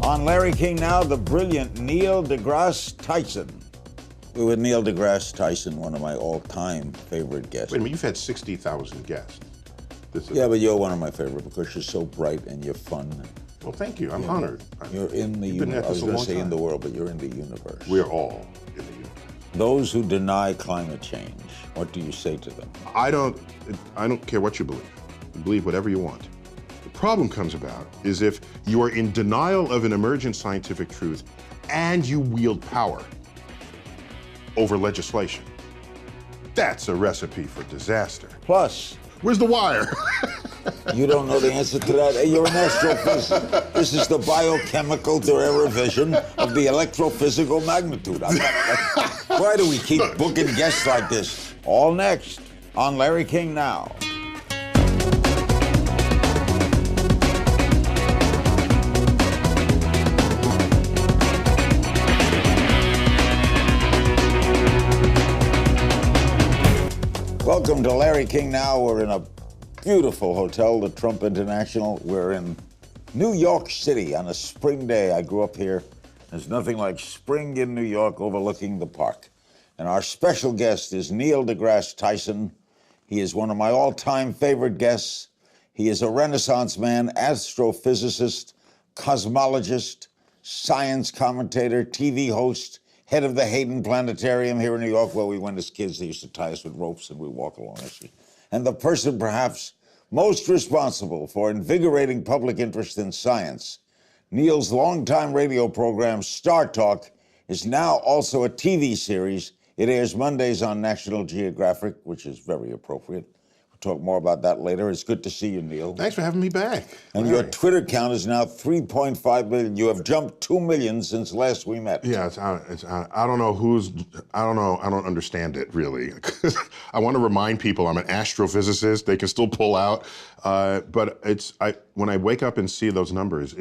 On Larry King Now, the brilliant Neil deGrasse Tyson. With Neil deGrasse Tyson, one of my all-time favorite guests. Wait a minute, you've had 60,000 guests. Yeah, but you're one of my favorite because you're so bright and you're fun. Well, thank you. I'm honored. You're in the universe. I was going to say in the world, but you're in the universe. We're all in the universe. Those who deny climate change, what do you say to them? I don't care what you believe. Believe whatever you want. The problem comes about is if you are in denial of an emergent scientific truth and you wield power over legislation. That's a recipe for disaster. Plus, where's the wire? You don't know the answer to that? You're an astrophysicist. This is the biochemical derivation of the electrophysical magnitude. Why do we keep booking guests like this? All next on Larry King Now. Welcome to Larry King Now. We're in a beautiful hotel, the Trump International. We're in New York City on a spring day. I grew up here. There's nothing like spring in New York overlooking the park. And our special guest is Neil deGrasse Tyson. He is one of my all-time favorite guests. He is a Renaissance man, astrophysicist, cosmologist, science commentator, TV host, head of the Hayden Planetarium here in New York, where we went as kids. They used to tie us with ropes and we'd walk along the street. And the person perhaps most responsible for invigorating public interest in science. Neil's longtime radio program, Star Talk, is now also a TV series. It airs Mondays on National Geographic, which is very appropriate. We'll talk more about that later. It's good to see you, Neil. Thanks for having me back. And your Twitter count is now 3.5 million. You have jumped 2 million since last we met. Yeah, I don't know I don't understand it, really. I want to remind people I'm an astrophysicist. They can still pull out. But when I wake up and see those numbers,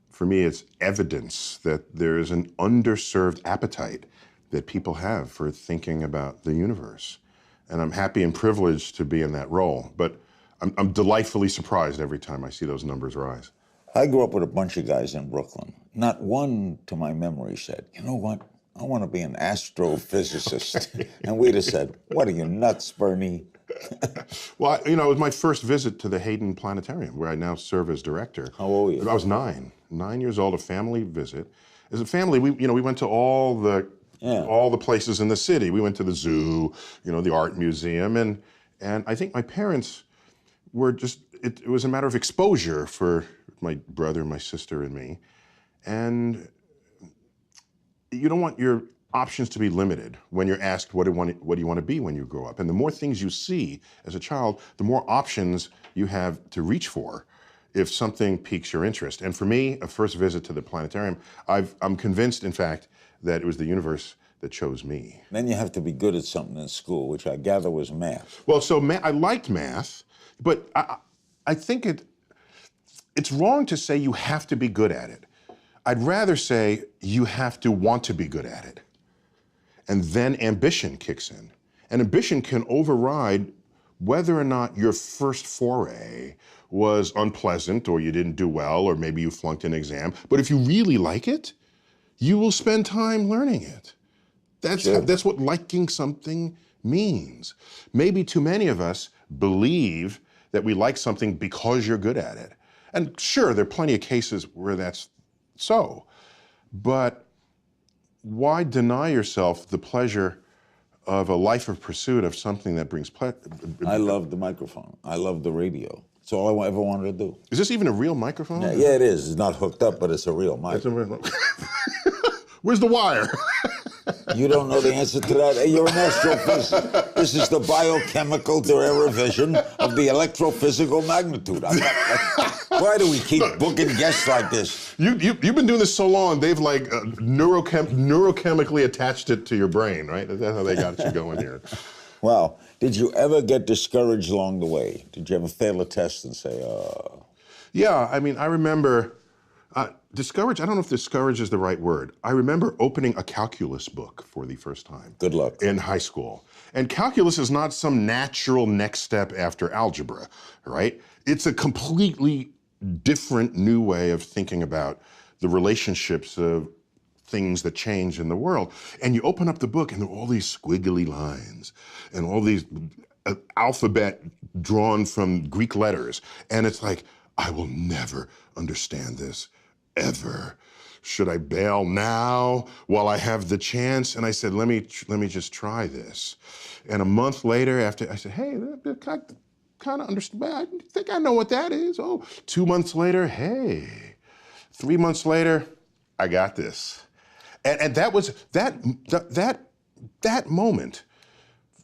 for me, it's evidence that there is an underserved appetite that people have for thinking about the universe. And I'm happy and privileged to be in that role. But I'm delightfully surprised every time I see those numbers rise. I grew up with a bunch of guys in Brooklyn. Not one, to my memory, said, you know what? I want to be an astrophysicist. Okay. And we'd have said, what are you, nuts, Bernie? Well, it was my first visit to the Hayden Planetarium, where I now serve as director. How old were you? I was 9 years old, a family visit. As a family, we went to all the places in the city. We went to the zoo, the art museum, and I think my parents were it was a matter of exposure for my brother, my sister, and me. And you don't want your options to be limited when you're asked what do you want to be when you grow up. And the more things you see as a child, the more options you have to reach for if something piques your interest. And for me, a first visit to the planetarium, I'm convinced, in fact, that it was the universe that chose me. Then you have to be good at something in school, which I gather was math. Well, so I liked math, but I think it's wrong to say you have to be good at it. I'd rather say you have to want to be good at it. And then ambition kicks in. And ambition can override whether or not your first foray was unpleasant, or you didn't do well, or maybe you flunked an exam. But if you really like it, you will spend time learning it. That's what liking something means. Maybe too many of us believe that we like something because you're good at it. And sure, there are plenty of cases where that's so. But why deny yourself the pleasure of a life of pursuit of something that brings pleasure? I love the microphone. I love the radio. It's all I ever wanted to do. Is this even a real microphone? Yeah, it is. It's not hooked up, but it's a real mic. Where's the wire? You don't know the answer to that? You're an astrophysicist. This is the biochemical derivation of the electrophysical magnitude. Why do we keep booking guests like this? You've been doing this so long, they've neurochemically attached it to your brain, right? That's how they got you going here. Wow. Did you ever get discouraged along the way? Did you ever fail a test and say, Yeah, I remember discouraged. I don't know if discouraged is the right word. I remember opening a calculus book for the first time. Good luck. In high school. And calculus is not some natural next step after algebra, right? It's a completely different new way of thinking about the relationships of things that change in the world. And you open up the book and there are all these squiggly lines and all these alphabet drawn from Greek letters. And it's like, I will never understand this, ever. Should I bail now while I have the chance? And I said, let me just try this. And a month later, after I said, hey, I kind of understand, I think I know what that is. Oh, 2 months later, hey. 3 months later, I got this. And that was, that moment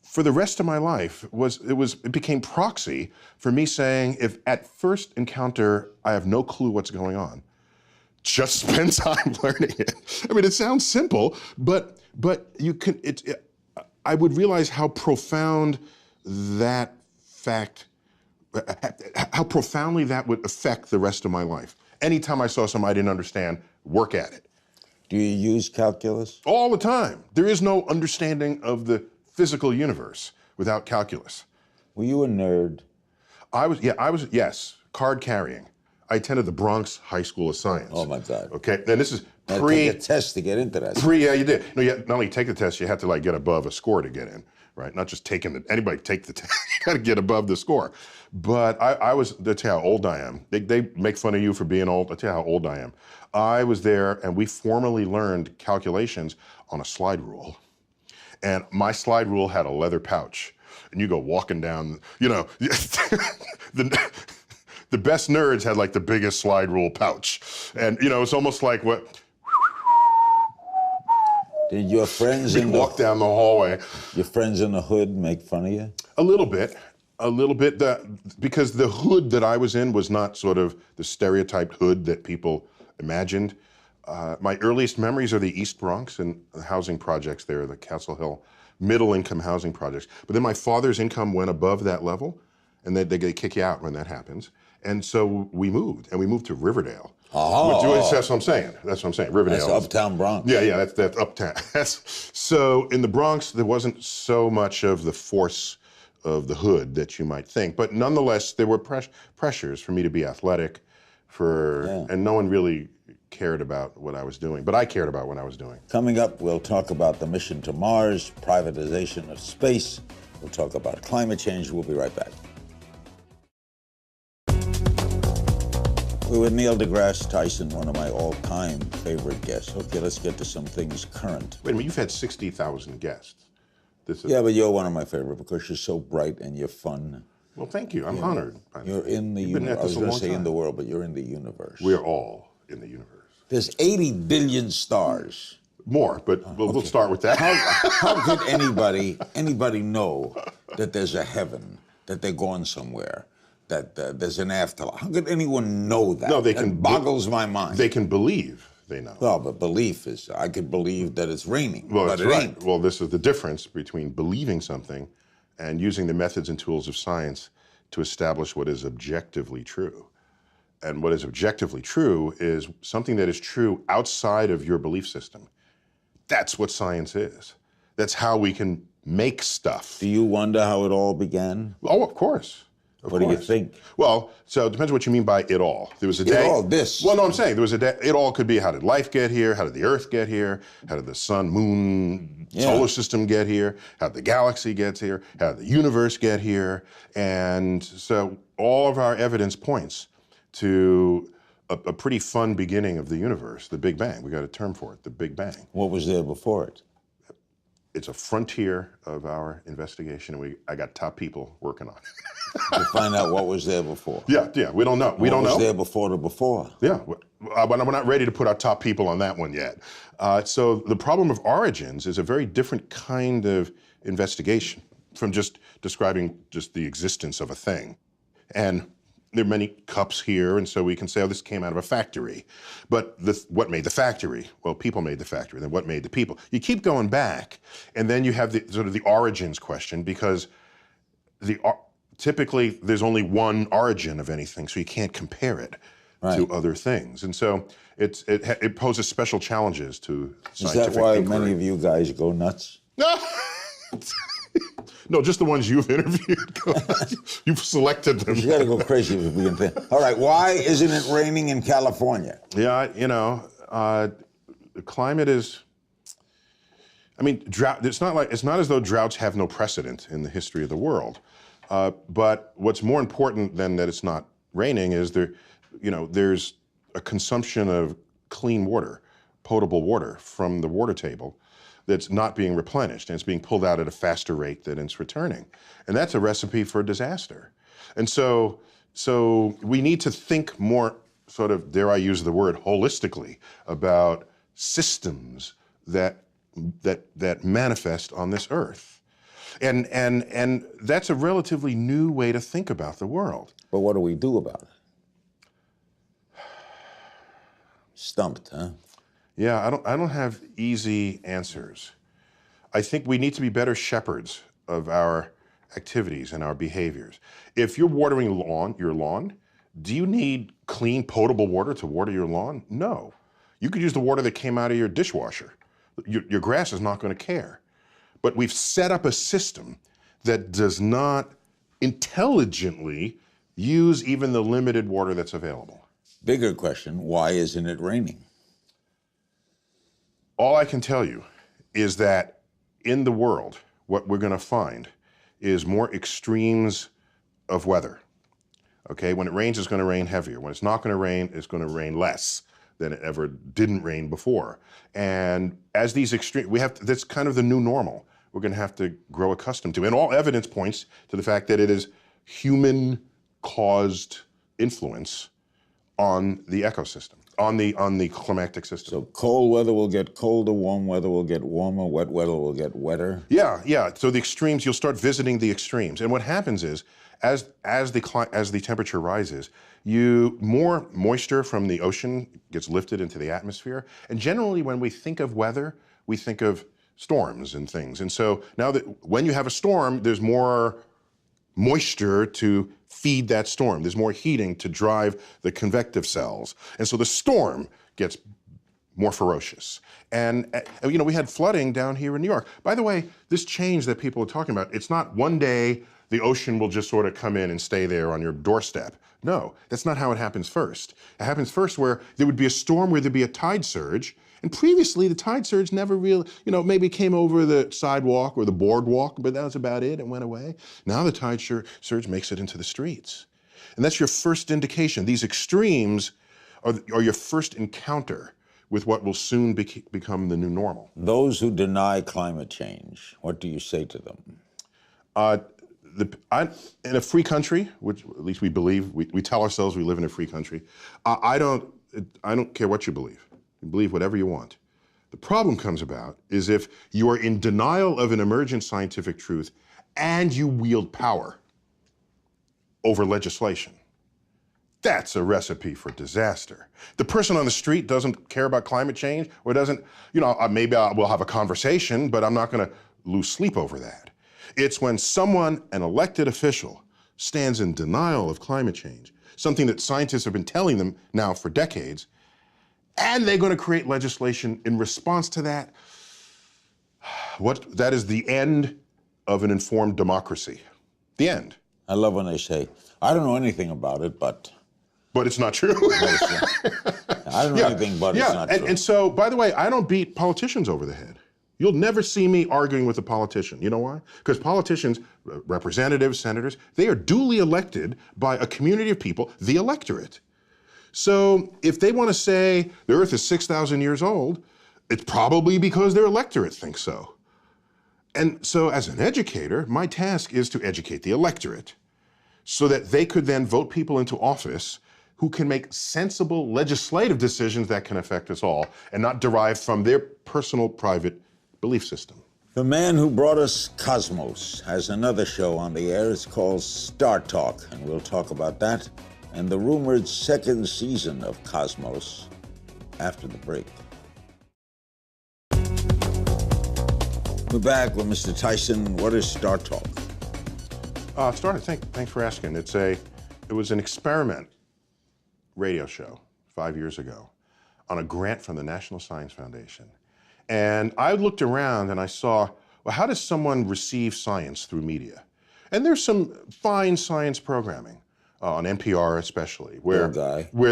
for the rest of my life it became proxy for me saying, if at first encounter, I have no clue what's going on, just spend time learning it. I mean, it sounds simple, but you can, I would realize how profound that fact, how profoundly that would affect the rest of my life. Anytime I saw something I didn't understand, work at it. Do you use calculus? All the time. There is no understanding of the physical universe without calculus. Were you a nerd? Yes, card carrying. I attended the Bronx High School of Science. Oh my God. Okay, and this is take a test to get into that. Yeah, you did. No, you not only take the test, you had to like get above a score to get in, right? Not just anybody take the test, you gotta get above the score. But they'll tell you how old I am. They make fun of you for being old. I'll tell you how old I am. I was there and we formally learned calculations on a slide rule. And my slide rule had a leather pouch. And you go walking down, you know, the best nerds had like the biggest slide rule pouch. And you know, it's almost like what? Did your friends walk down the hallway. Your friends in the hood make fun of you? A little bit. Because the hood that I was in was not sort of the stereotyped hood that people imagined. My earliest memories are the East Bronx and the housing projects there, the Castle Hill middle-income housing projects. But then my father's income went above that level, and they kick you out when that happens. And so we moved to Riverdale. Oh. That's what I'm saying. Riverdale. That's uptown Bronx. Yeah, that's uptown. So in the Bronx, there wasn't so much of the force of the hood that you might think. But nonetheless, there were pressures for me to be athletic, and no one really cared about what I was doing. But I cared about what I was doing. Coming up, we'll talk about the mission to Mars, privatization of space. We'll talk about climate change. We'll be right back. We're with Neil deGrasse Tyson, one of my all-time favorite guests. Okay, let's get to some things current. Wait a minute, you've had 60,000 guests. Yeah, but you're one of my favorite because you're so bright and you're fun. Well, thank you. I'm honored. You're in the universe. I was going to say in the world, but you're in the universe. We're all in the universe. There's 80 billion stars. More, but we'll start with that. How could anybody know that there's a heaven, that they're going somewhere, that there's an afterlife? How could anyone know that? No, That boggles my mind. They can believe they know. Well, but belief is, I could believe that it's raining, well, but that's it right. ain't. Well, this is the difference between believing something and using the methods and tools of science to establish what is objectively true. And what is objectively true is something that is true outside of your belief system. That's what science is. That's how we can make stuff. Do you wonder how it all began? Oh, of course. What do you think? Well, so it depends what you mean by it all. There was a day. It all, this. Well, no, I'm saying there was a day. It all could be, how did life get here? How did the Earth get here? How did the sun, moon, solar system get here? How did the galaxy get here? How did the universe get here? And so all of our evidence points to a pretty fun beginning of the universe, the Big Bang. We got a term for it, the Big Bang. What was there before it? It's a frontier of our investigation, and I got top people working on it. To find out what was there before. Yeah, we don't know. We don't know. What was there before the before? Yeah, but we're not ready to put our top people on that one yet. So the problem of origins is a very different kind of investigation from just describing just the existence of a thing. And there are many cups here, and so we can say, oh, this came out of a factory. But what made the factory? Well, people made the factory. Then what made the people? You keep going back, and then you have the sort of the origins question, because typically there's only one origin of anything, so you can't compare it to other things. And so it poses special challenges to scientific Is that why inquiry. many of you guys go nuts? No, just the ones you've interviewed. You've selected them. You got to go crazy if we can think. All right, why isn't it raining in California? Yeah, the climate is. I mean, drought. It's not as though droughts have no precedent in the history of the world. But what's more important than that it's not raining is there's a consumption of clean water, potable water from the water table that's not being replenished, and it's being pulled out at a faster rate than it's returning. And that's a recipe for disaster. And so we need to think more, sort of, dare I use the word, holistically about systems that manifest on this earth. And that's a relatively new way to think about the world. But what do we do about it? Stumped, huh? Yeah, I don't have easy answers. I think we need to be better shepherds of our activities and our behaviors. If you're watering your lawn, do you need clean, potable water to water your lawn? No. You could use the water that came out of your dishwasher. Your grass is not going to care. But we've set up a system that does not intelligently use even the limited water that's available. Bigger question, why isn't it raining? All I can tell you is that in the world, what we're going to find is more extremes of weather. Okay, when it rains, it's going to rain heavier. When it's not going to rain, it's going to rain less than it ever didn't rain before. And as these extreme, that's kind of the new normal we're going to have to grow accustomed to. And all evidence points to the fact that it is human-caused influence on the ecosystem, on the climatic system. So cold weather will get colder, warm weather will get warmer, wet weather will get wetter? Yeah. So the extremes, you'll start visiting the extremes. And what happens is, as the temperature rises, more moisture from the ocean gets lifted into the atmosphere. And generally, when we think of weather, we think of storms and things. And so now that when you have a storm, there's more moisture to feed that storm. There's more heating to drive the convective cells. And so the storm gets more ferocious. And we had flooding down here in New York. By the way, this change that people are talking about, it's not one day the ocean will just sort of come in and stay there on your doorstep. No, that's not how it happens first. It happens first where there would be a storm where there'd be a tide surge. And previously, the tide surge never really, maybe came over the sidewalk or the boardwalk, but that was about it. It went away. Now the tide surge makes it into the streets. And that's your first indication. These extremes are your first encounter with what will soon become the new normal. Those who deny climate change, what do you say to them? In a free country, which at least we believe, we tell ourselves we live in a free country, I don't care what you believe. You believe whatever you want. The problem comes about is if you are in denial of an emergent scientific truth and you wield power over legislation. That's a recipe for disaster. The person on the street doesn't care about climate change or doesn't, maybe we'll have a conversation, but I'm not going to lose sleep over that. It's when an elected official, stands in denial of climate change, something that scientists have been telling them now for decades, and they're going to create legislation in response to that. That is the end of an informed democracy. The end. I love when they say, I don't know anything about it, but it's not true. I don't know anything, but it's not true. And so, by the way, I don't beat politicians over the head. You'll never see me arguing with a politician. You know why? Because politicians, representatives, senators, they are duly elected by a community of people, the electorate. So if they want to say the Earth is 6,000 years old, it's probably because their electorate thinks so. And so as an educator, my task is to educate the electorate so that they could then vote people into office who can make sensible legislative decisions that can affect us all and not derive from their personal, private belief system. The man who brought us Cosmos has another show on the air. It's called Star Talk, and we'll talk about that and the rumored second season of Cosmos after the break. We're back with Mr. Tyson. What is Star Talk? Thanks for asking. It was an experiment radio show 5 years ago on a grant from the National Science Foundation. And I looked around and I saw well, how does someone receive science through media? And there's some fine science programming on NPR especially, where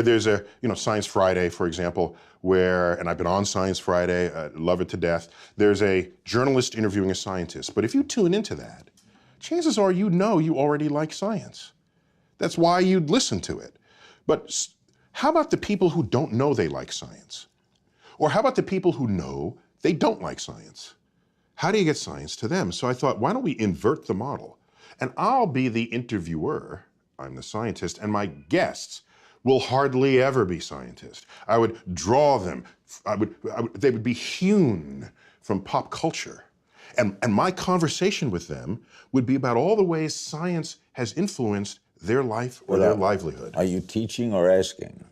there's a, Science Friday, for example, and I've been on Science Friday, love it to death. There's a journalist interviewing a scientist. But if you tune into that, chances are you already like science. That's why you'd listen to it. But how about the people who don't know they like science? Or how about the people who know they don't like science? How do you get science to them? So I thought, why don't we invert the model? And I'll be the interviewer, I'm the scientist, and my guests will hardly ever be scientists. I would draw them, they would be hewn from pop culture. And my conversation with them would be about all the ways science has influenced their life or their livelihood. Are you teaching or asking?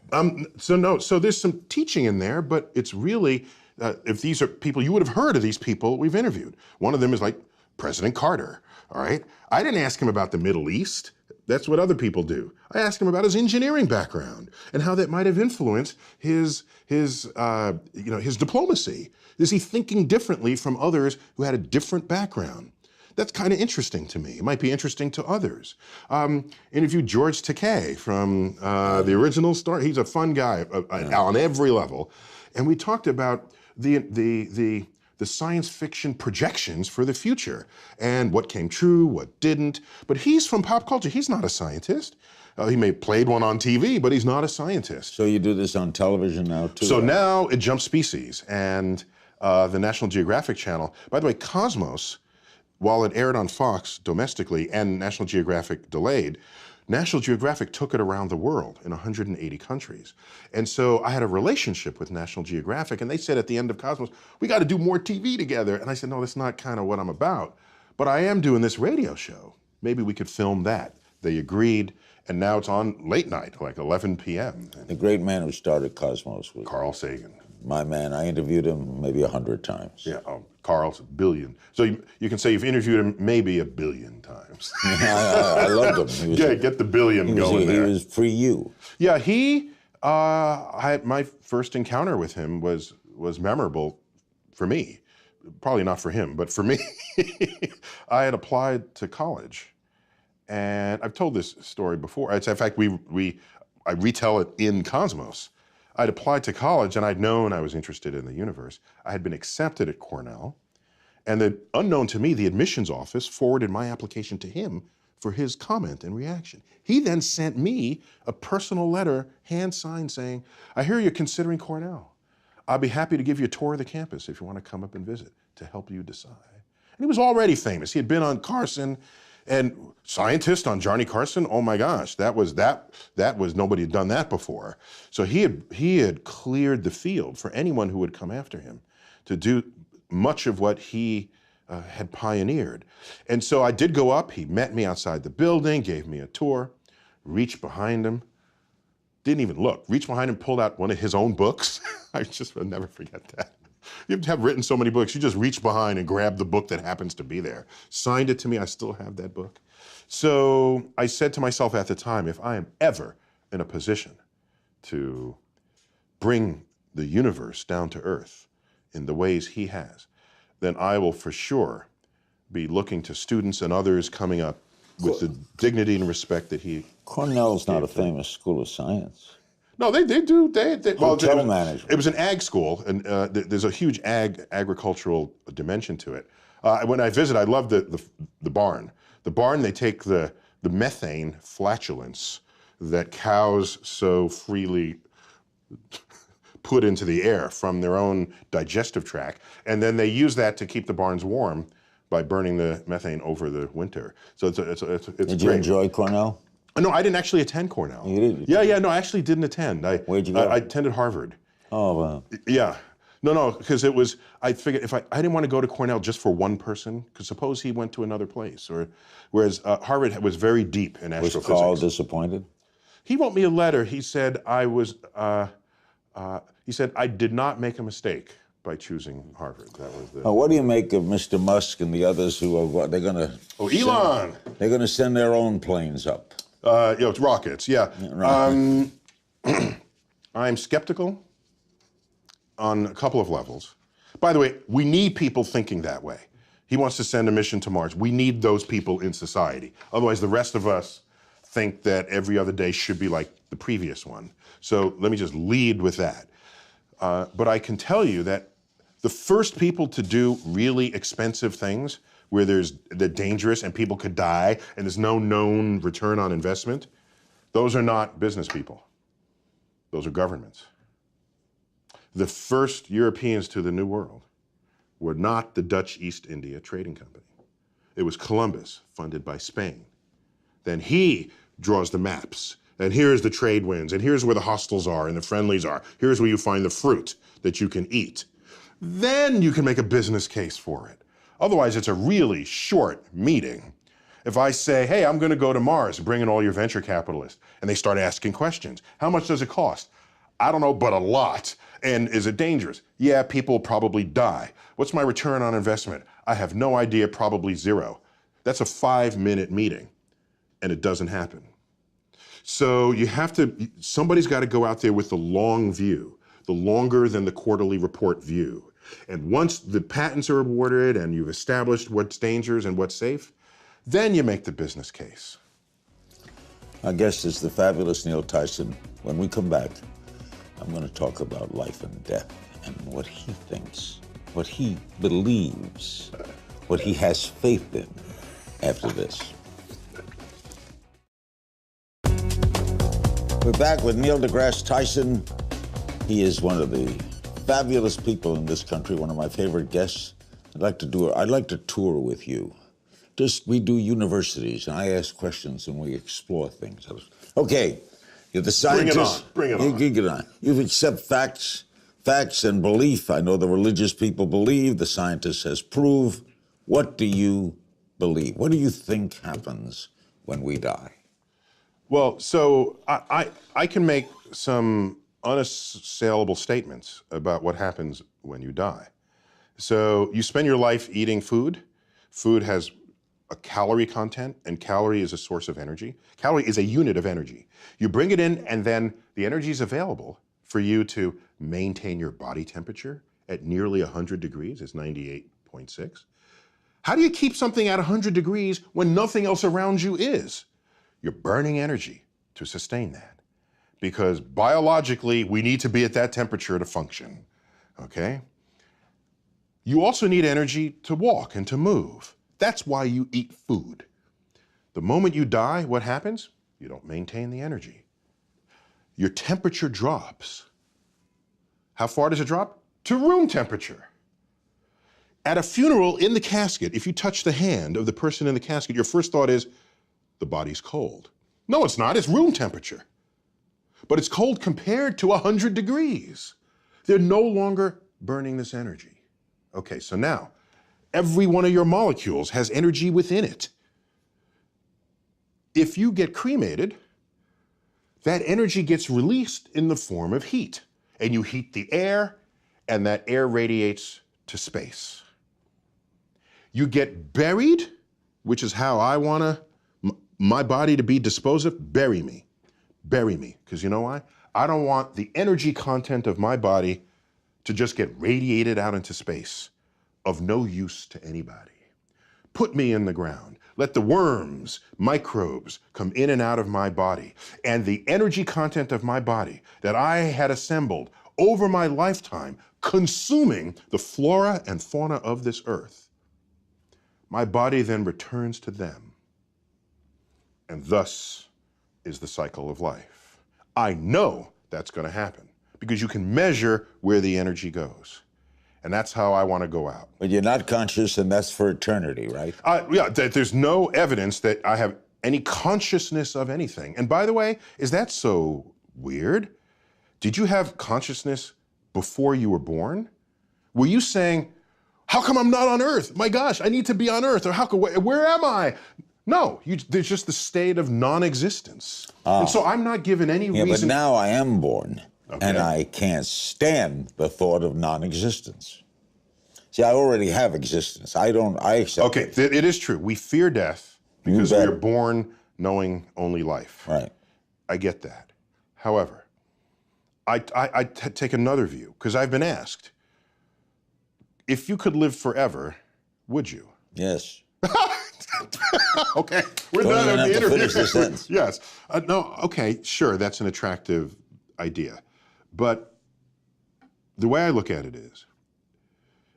So there's some teaching in there, but it's really, if these are people, you would have heard of these people we've interviewed. One of them is like President Carter, all right? I didn't ask him about the Middle East. That's what other people do. I asked him about his engineering background and how that might have influenced his diplomacy. Is he thinking differently from others who had a different background? That's kind of interesting to me. It might be interesting to others. Interviewed George Takei from the original Star. He's a fun guy on every level. And we talked about the science fiction projections for the future and what came true, what didn't. But he's from pop culture. He's not a scientist. He may have played one on TV, but he's not a scientist. So you do this on television now too? So now it jumps species. And the National Geographic Channel, by the way, Cosmos, while it aired on Fox domestically and National Geographic delayed, National Geographic took it around the world in 180 countries. And so I had a relationship with National Geographic, and they said at the end of Cosmos, we got to do more TV together. And I said, no, that's not kind of what I'm about. But I am doing this radio show. Maybe we could film that. They agreed, and now it's on late night, like 11 p.m. The great man who started Cosmos was Carl Sagan. My man. I interviewed him maybe 100 times. Yeah, Carl's a billion. So you can say you've interviewed him maybe 1 billion times. I loved him. Get the billion going there. He was free you. Yeah, my first encounter with him was memorable for me. Probably not for him, but for me. I had applied to college, and I've told this story before. In fact, I retell it in Cosmos. I'd applied to college, and I'd known I was interested in the universe. I had been accepted at Cornell, and unknown to me, the admissions office forwarded my application to him for his comment and reaction. He then sent me a personal letter, hand-signed, saying, I hear you're considering Cornell. I'll be happy to give you a tour of the campus if you want to come up and visit to help you decide. And he was already famous. He had been on Carson, and scientist on Johnny Carson, oh my gosh, that was nobody had done that before. So he had cleared the field for anyone who would come after him to do much of what he had pioneered. And so I did go up, he met me outside the building, gave me a tour, reached behind him, didn't even look, reached behind him, pulled out one of his own books. I'll never forget that. You have written so many books, you just reach behind and grab the book that happens to be there. Signed it to me, I still have that book. So I said to myself at the time, if I am ever in a position to bring the universe down to earth in the ways he has, then I will for sure be looking to students and others coming up with the dignity and respect that he... Cornell's not a famous school of science. No, they do. Hotel management. It was an ag school, and there's a huge agricultural dimension to it. When I visit, I love the barn. The barn, they take the methane flatulence that cows so freely put into the air from their own digestive tract, and then they use that to keep the barns warm by burning the methane over the winter. So it's Did you enjoy Cornell? No, I didn't actually attend Cornell. You didn't? Yeah, no, I actually didn't attend. Where'd you go? I attended Harvard. Oh, wow. Yeah. No, because I figured I didn't want to go to Cornell just for one person, because suppose he went to another place, whereas Harvard was very deep in astrophysics. Was Carl disappointed? He wrote me a letter. He said I did not make a mistake by choosing Harvard. That was the... What do you make of Mr. Musk and the others who are, they're going to... Oh, Elon! They're going to send their own planes up. It's rockets, yeah. Right. I'm skeptical on a couple of levels. By the way, we need people thinking that way. He wants to send a mission to Mars. We need those people in society. Otherwise, the rest of us think that every other day should be like the previous one. So let me just lead with that. But I can tell you that the first people to do really expensive things where they're dangerous and people could die and there's no known return on investment, those are not business people. Those are governments. The first Europeans to the New World were not the Dutch East India Trading Company. It was Columbus, funded by Spain. Then he draws the maps, and here's the trade winds, and here's where the hostiles are and the friendlies are. Here's where you find the fruit that you can eat. Then you can make a business case for it. Otherwise, it's a really short meeting. If I say, hey, I'm going to go to Mars, bring in all your venture capitalists, and they start asking questions. How much does it cost? I don't know, but a lot. And is it dangerous? Yeah, people probably die. What's my return on investment? I have no idea, probably zero. That's a 5-minute meeting, and it doesn't happen. So somebody's got to go out there with the long view, the longer than the quarterly report view. And once the patents are awarded and you've established what's dangerous and what's safe, then you make the business case. Our guest is the fabulous Neil Tyson. When we come back, I'm going to talk about life and death and what he thinks, what he believes, what he has faith in after this. We're back with Neil deGrasse Tyson. He is one of the fabulous people in this country, one of my favorite guests. I'd like to tour with you. We do universities, and I ask questions, and we explore things. Okay, you're the scientist. Bring it on. Bring it on. You accept facts and belief. I know the religious people believe, the scientist says prove. What do you believe? What do you think happens when we die? Well, so I can make some unassailable statements about what happens when you die. So you spend your life eating food. Food has a calorie content, and calorie is a source of energy. Calorie is a unit of energy. You bring it in, and then the energy is available for you to maintain your body temperature at nearly 100 degrees. It's 98.6. How do you keep something at 100 degrees when nothing else around you is? You're burning energy to sustain that. Because biologically, we need to be at that temperature to function, okay? You also need energy to walk and to move. That's why you eat food. The moment you die, what happens? You don't maintain the energy. Your temperature drops. How far does it drop? To room temperature. At a funeral, in the casket, if you touch the hand of the person in the casket, your first thought is, the body's cold. No, it's not. It's room temperature. But it's cold compared to 100 degrees. They're no longer burning this energy. Okay, so now, every one of your molecules has energy within it. If you get cremated, that energy gets released in the form of heat. And you heat the air, and that air radiates to space. You get buried, which is how I want my body to be disposed of. Bury me. Bury me. Because you know why? I don't want the energy content of my body to just get radiated out into space, of no use to anybody. Put me in the ground. Let the worms, microbes come in and out of my body. And the energy content of my body that I had assembled over my lifetime, consuming the flora and fauna of this earth, my body then returns to them. And thus is the cycle of life. I know that's going to happen because you can measure where the energy goes. And that's how I want to go out. But you're not conscious, and that's for eternity, right? Yeah, there's no evidence that I have any consciousness of anything. And by the way, is that so weird? Did you have consciousness before you were born? Were you saying, how come I'm not on Earth? My gosh, I need to be on Earth. Or where am I? No, there's just the state of non-existence. And so I'm not given any reason. But now I am born. Okay. And I can't stand the thought of non-existence. See, I already have existence. I accept Okay, it is true. We fear death because we are born knowing only life. Right. I get that. However, I take another view, because I've been asked, if you could live forever, would you? Yes. Okay, we're Don't done even with have the to interview. finish the sentence. Yes. No, okay, sure, that's an attractive idea. But the way I look at it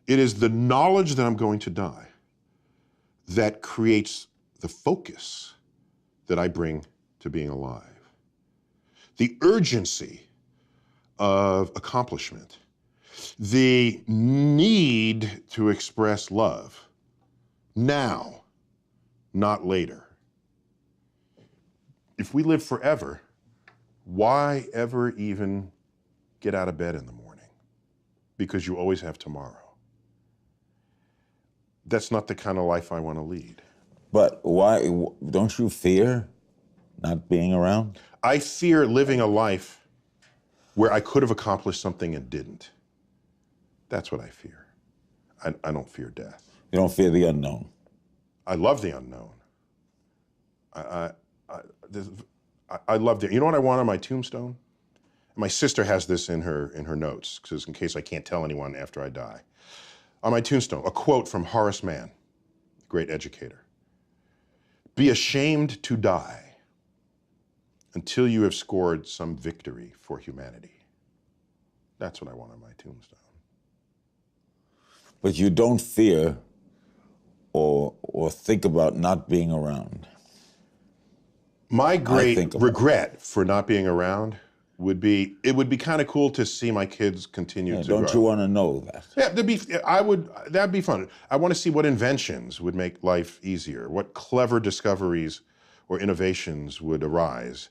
is the knowledge that I'm going to die that creates the focus that I bring to being alive. The urgency of accomplishment, the need to express love now, not later. If we live forever, why ever even get out of bed in the morning? Because you always have tomorrow. That's not the kind of life I want to lead. But why, don't you fear not being around? I fear living a life where I could have accomplished something and didn't. That's what I fear. I don't fear death. You don't fear the unknown? I love the unknown. I love the, you know what I want on my tombstone? My sister has this in her notes, because in case I can't tell anyone after I die. On my tombstone, a quote from Horace Mann, great educator. Be ashamed to die until you have scored some victory for humanity. That's what I want on my tombstone. But you don't fear or think about not being around? My great about regret for not being around would be, it would be kind of cool to see my kids continue to grow. Don't you want to know that? Yeah, that'd be fun. I want to see what inventions would make life easier, what clever discoveries or innovations would arise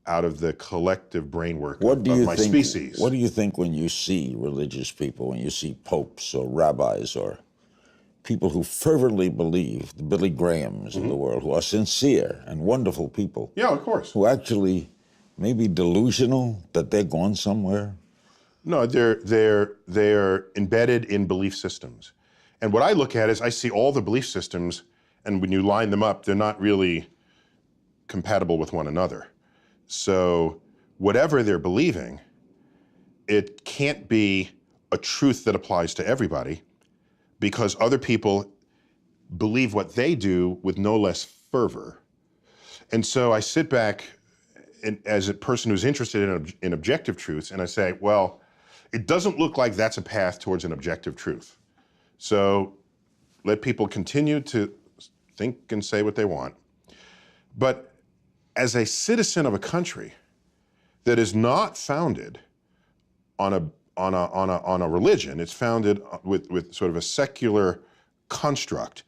out of the collective brainwork of my species. What do you think when you see religious people, when you see popes or rabbis or people who fervently believe, the Billy Grahams of the world, who are sincere and wonderful people? Yeah, of course. Who actually may be delusional that they're going somewhere? No, they're embedded in belief systems. And what I look at is I see all the belief systems, and when you line them up, they're not really compatible with one another. So whatever they're believing, it can't be a truth that applies to everybody, because other people believe what they do with no less fervor. And so I sit back as a person who's interested in objective truths, and I say, well, it doesn't look like that's a path towards an objective truth. So let people continue to think and say what they want. But as a citizen of a country that is not founded on a religion, it's founded with sort of a secular construct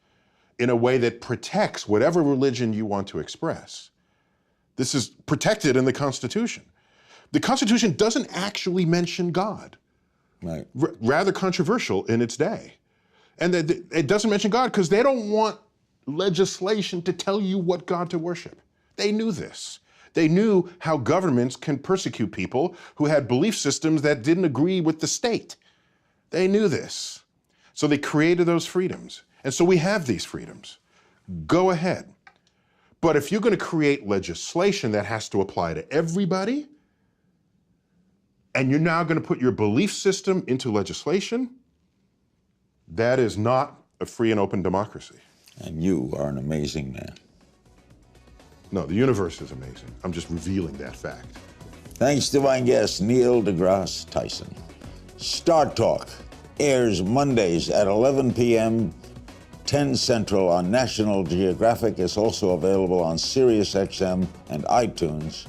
in a way that protects whatever religion you want to express. This is protected in the Constitution. The Constitution doesn't actually mention God. Right. Rather controversial in its day. And it doesn't mention God because they don't want legislation to tell you what God to worship. They knew this. They knew how governments can persecute people who had belief systems that didn't agree with the state. They knew this. So they created those freedoms. And so we have these freedoms. Go ahead. But if you're going to create legislation that has to apply to everybody, and you're now going to put your belief system into legislation, that is not a free and open democracy. And you are an amazing man. No, the universe is amazing. I'm just revealing that fact. Thanks to my guest, Neil deGrasse Tyson. Star Talk airs Mondays at 11 p.m., 10 Central on National Geographic. It's also available on SiriusXM and iTunes.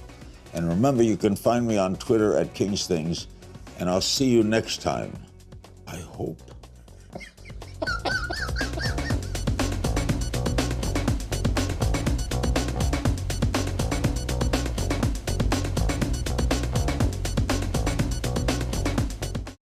And remember, you can find me on Twitter at King's Things. And I'll see you next time, I hope.